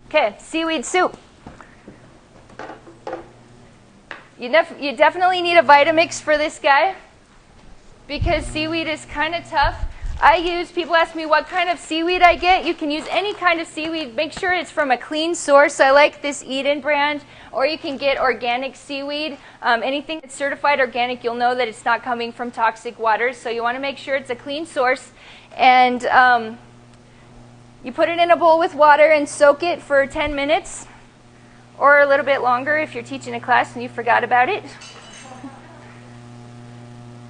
Okay, seaweed soup. You definitely need a Vitamix for this guy because seaweed is kind of tough. People ask me what kind of seaweed I get. You can use any kind of seaweed. Make sure it's from a clean source. I like this Eden brand, or you can get organic seaweed. Anything that's certified organic, you'll know that it's not coming from toxic waters, so you want to make sure it's a clean source. And you put it in a bowl with water and soak it for 10 minutes. Or a little bit longer if you're teaching a class and you forgot about it.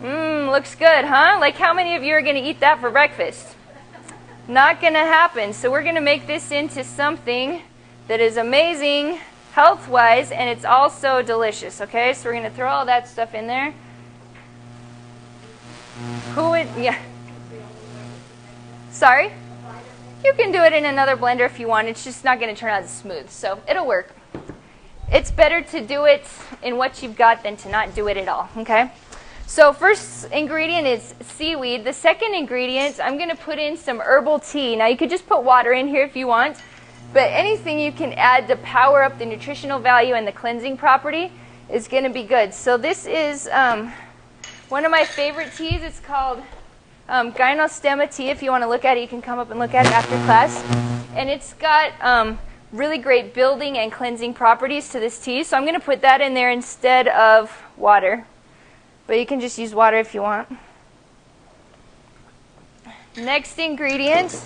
Looks good, huh? Like how many of you are going to eat that for breakfast? Not going to happen. So we're going to make this into something that is amazing health-wise, and it's also delicious, okay? So we're going to throw all that stuff in there. Yeah. Sorry? You can do it in another blender if you want. It's just not going to turn out as smooth, so it'll work. It's better to do it in what you've got than to not do it at all, okay? So first ingredient is seaweed. The second ingredient, I'm going to put in some herbal tea. Now you could just put water in here if you want, but anything you can add to power up the nutritional value and the cleansing property is going to be good. So this is one of my favorite teas. It's called Gynostemma tea. If you want to look at it, you can come up and look at it after class. And it's got really great building and cleansing properties to this tea. So I'm going to put that in there instead of water. But you can just use water if you want. Next ingredient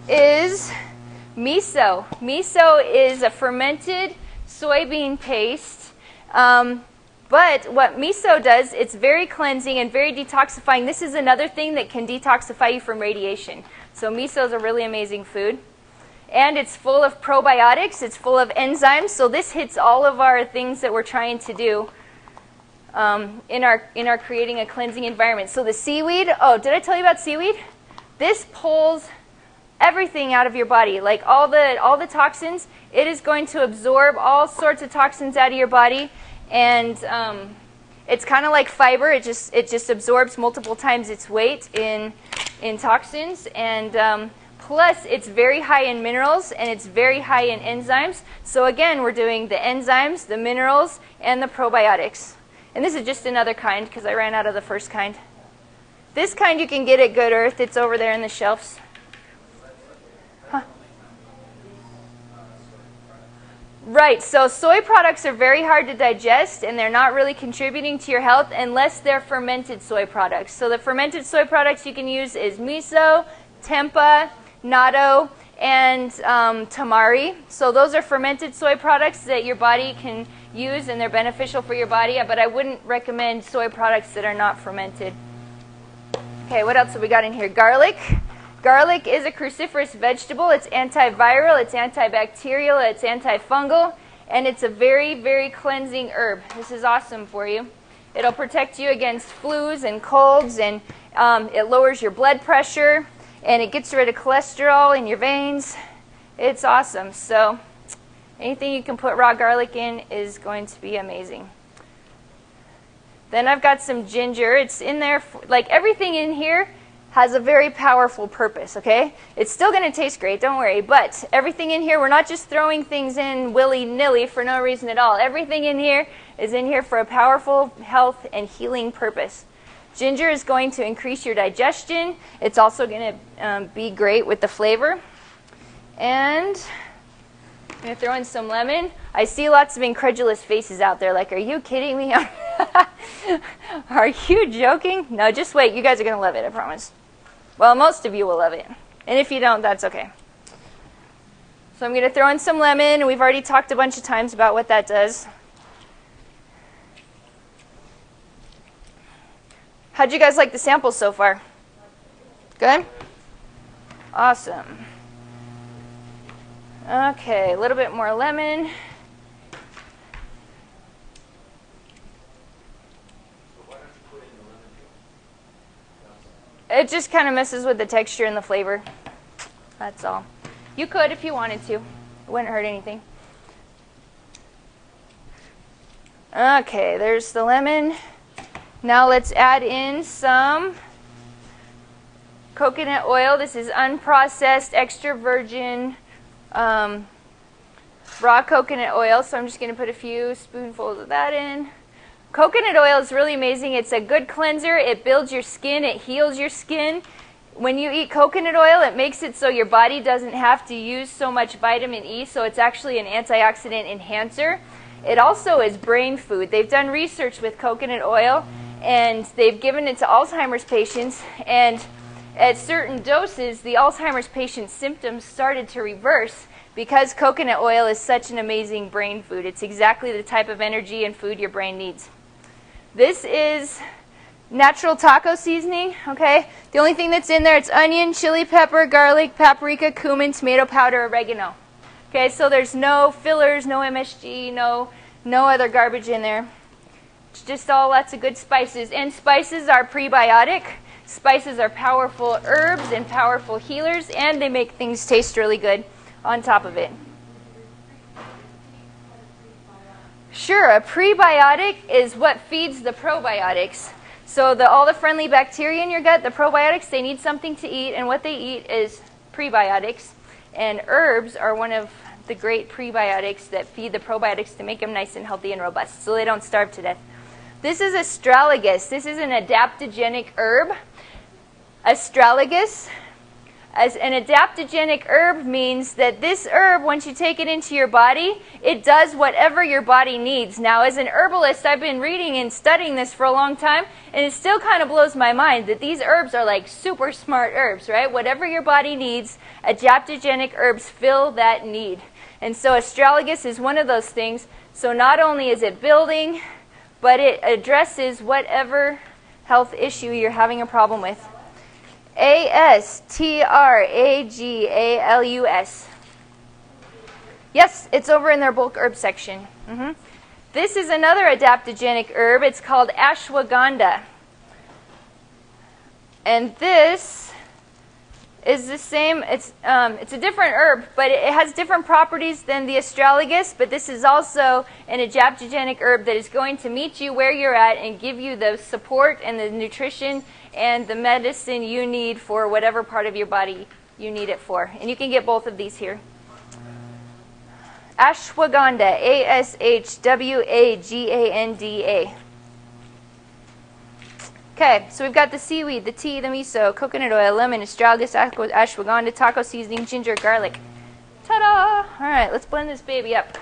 is miso. Miso is a fermented soybean paste. But what miso does, it's very cleansing and very detoxifying. This is another thing that can detoxify you from radiation. So miso is a really amazing food. And it's full of probiotics. It's full of enzymes. So this hits all of our things that we're trying to do in our creating a cleansing environment. So the seaweed, oh, did I tell you about seaweed? This pulls everything out of your body, like all the toxins. It is going to absorb all sorts of toxins out of your body, and it's kind of like fiber. It just absorbs multiple times its weight in toxins, and plus it's very high in minerals and it's very high in enzymes. So again, we're doing the enzymes, the minerals, and the probiotics. And this is just another kind because I ran out of the first kind. This kind you can get at Good Earth. It's over there in the shelves. Huh. Right, so soy products are very hard to digest and they're not really contributing to your health unless they're fermented soy products. So the fermented soy products you can use is miso, tempeh, natto, and tamari. So those are fermented soy products that your body can use and they're beneficial for your body, but I wouldn't recommend soy products that are not fermented. Okay, what else have we got in here? Garlic. Garlic is a cruciferous vegetable. It's antiviral, it's antibacterial, it's antifungal, and it's a very, very cleansing herb. This is awesome for you. It'll protect you against flus and colds, and it lowers your blood pressure, and it gets rid of cholesterol in your veins. It's awesome. So anything you can put raw garlic in is going to be amazing. Then I've got some ginger. It's in there, like everything in here has a very powerful purpose, okay? It's still going to taste great, don't worry, but everything in here, we're not just throwing things in willy-nilly for no reason at all. Everything in here is in here for a powerful health and healing purpose. Ginger is going to increase your digestion. It's also going to be great with the flavor. And I'm going to throw in some lemon. I see lots of incredulous faces out there like, are you kidding me? Are you joking? No, just wait. You guys are going to love it, I promise. Well, most of you will love it. And if you don't, that's okay. So I'm going to throw in some lemon. We've already talked a bunch of times about what that does. How'd you guys like the samples so far? Good? Awesome. Okay, a little bit more lemon. It just kind of messes with the texture and the flavor. That's all. You could if you wanted to. It wouldn't hurt anything. Okay, there's the lemon. Now let's add in some coconut oil. This is unprocessed, extra virgin raw coconut oil, so I'm just going to put a few spoonfuls of that in. Coconut oil is really amazing. It's a good cleanser. It builds your skin. It heals your skin. When you eat coconut oil, it makes it so your body doesn't have to use so much vitamin E, so it's actually an antioxidant enhancer. It also is brain food. They've done research with coconut oil, and they've given it to Alzheimer's patients, and at certain doses, the Alzheimer's patient's symptoms started to reverse because coconut oil is such an amazing brain food. It's exactly the type of energy and food your brain needs. This is natural taco seasoning, okay? The only thing that's in there, it's onion, chili pepper, garlic, paprika, cumin, tomato powder, oregano. Okay, so there's no fillers, no MSG, no other garbage in there. It's just all lots of good spices. And spices are prebiotic. Spices are powerful herbs and powerful healers, and they make things taste really good on top of it. Sure, a prebiotic is what feeds the probiotics. So all the friendly bacteria in your gut, the probiotics, they need something to eat, and what they eat is prebiotics. And herbs are one of the great prebiotics that feed the probiotics to make them nice and healthy and robust so they don't starve to death. This is astragalus. This is an adaptogenic herb. Astragalus, as an adaptogenic herb, means that this herb, once you take it into your body, it does whatever your body needs. Now, as an herbalist, I've been reading and studying this for a long time, and it still kind of blows my mind that these herbs are like super smart herbs, right? Whatever your body needs, adaptogenic herbs fill that need. And so astragalus is one of those things. So not only is it building, but it addresses whatever health issue you're having a problem with. astragalus. Yes, it's over in their bulk herb section. This is another adaptogenic herb. It's called ashwagandha. And this is the same. It's a different herb, but it has different properties than the astragalus, but this is also an adaptogenic herb that is going to meet you where you're at and give you the support and the nutrition and the medicine you need for whatever part of your body you need it for. And you can get both of these here. Ashwagandha, ashwagandha. Okay, so we've got the seaweed, the tea, the miso, coconut oil, lemon, astragalus, ashwagandha, taco seasoning, ginger, garlic. Ta-da! All right, let's blend this baby up.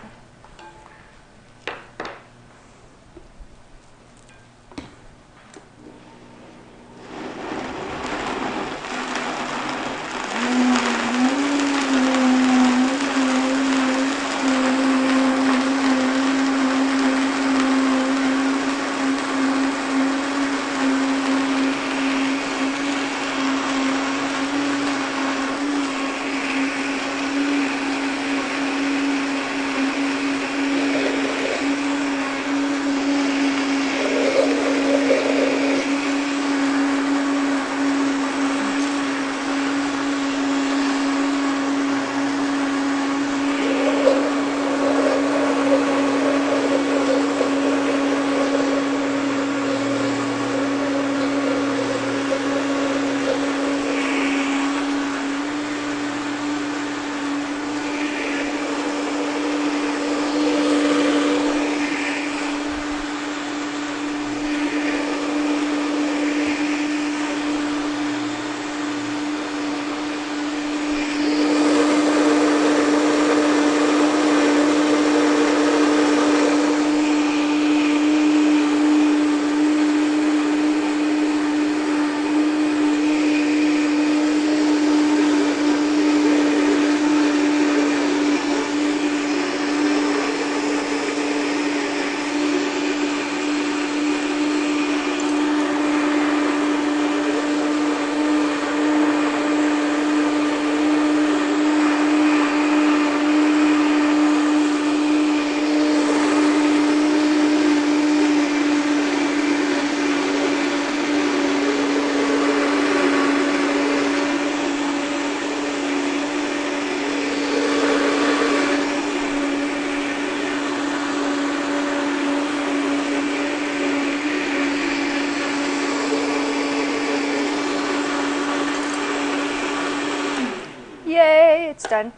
Yay, it's done.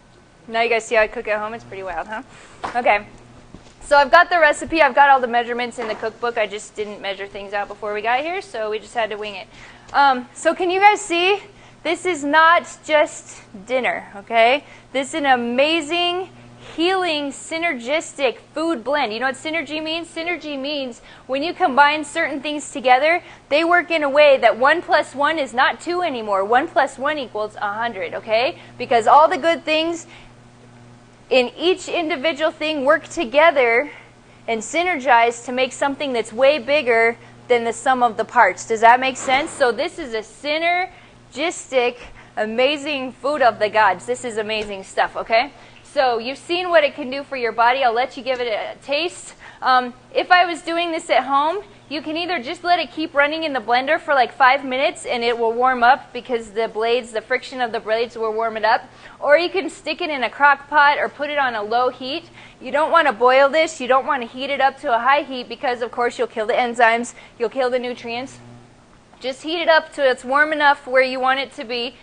Now you guys see how I cook at home? It's pretty wild, huh? Okay. So I've got the recipe. I've got all the measurements in the cookbook. I just didn't measure things out before we got here, so we just had to wing it. So can you guys see? This is not just dinner, okay? This is an amazing, healing, synergistic food blend. You know what synergy means? Synergy means when you combine certain things together, they work in a way that 1 + 1 is not 2 anymore. 1 + 1 = 100, okay? Because all the good things in each individual thing work together and synergize to make something that's way bigger than the sum of the parts. Does that make sense? So this is a synergistic, amazing food of the gods. This is amazing stuff, okay? So you've seen what it can do for your body. I'll let you give it a taste. If I was doing this at home, you can either just let it keep running in the blender for like 5 minutes and it will warm up because the blades, the friction of the blades will warm it up. Or you can stick it in a crock pot or put it on a low heat. You don't want to boil this. You don't want to heat it up to a high heat because, of course, you'll kill the enzymes. You'll kill the nutrients. Just heat it up till it's warm enough where you want it to be.